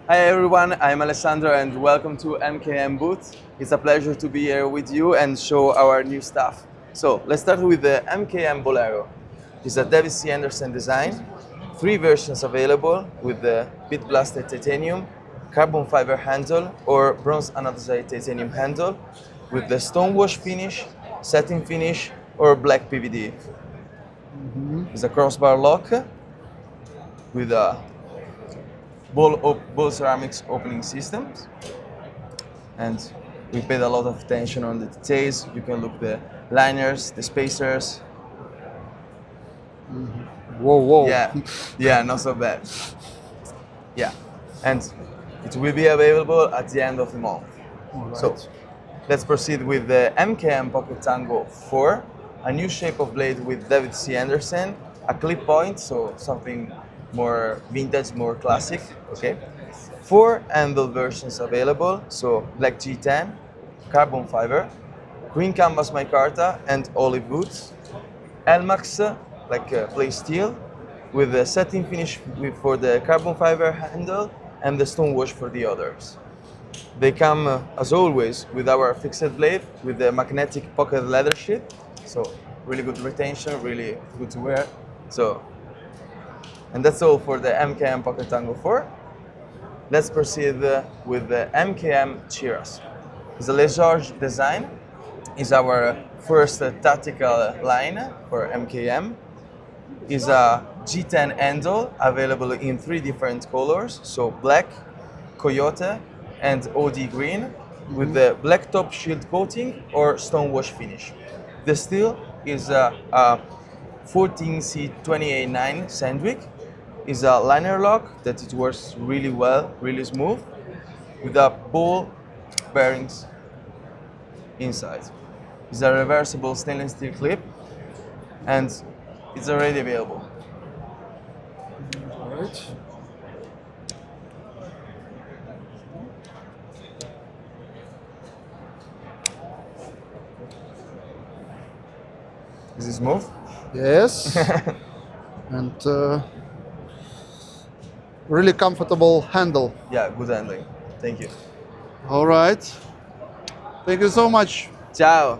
Hi everyone, I'm Alessandro and welcome to MKM booth. It's a pleasure to be here with you and show our new stuff. So let's start with the MKM Bolero. It's a David C. Anderson design. 3 versions available with the bit blasted titanium, carbon fiber handle or bronze anodized titanium handle with the stone wash finish, satin finish or black PVD. It's a crossbar lock with a ball ceramics opening systems, and we paid a lot of attention on the details. You can look the liners, the spacers. Whoa. Yeah, not so bad. Yeah, and it will be available at the end of the month. So let's proceed with the MKM Pocket Tango 4, a new shape of blade with David C. Anderson, a clip point, so something more vintage, more classic. Okay, 4 handle versions available, so black G10, carbon fiber, green canvas micarta, and olive woods. Elmax, like plate steel, with the satin finish for the carbon fiber handle and the stone wash for the others. They come, as always, with our fixed blade with the magnetic pocket leather sheath, so really good retention, really good to wear. So, and that's all for the MKM Pocket Tango 4. Let's proceed with the MKM Chiras. It's a Les Georges design. It's our first tactical line for MKM. It's a G10 handle available in 3 different colors, so black, coyote, and OD green, with the black top shield coating or stone wash finish. The steel is a 14C28-9 Sandvik. Is a liner lock that it works really well, really smooth, with a ball bearings inside. It's a reversible stainless steel clip, and it's already available. All right. Is it smooth? Yes. And really comfortable handle. Yeah, good handling. Thank you. All right. Thank you so much. Ciao.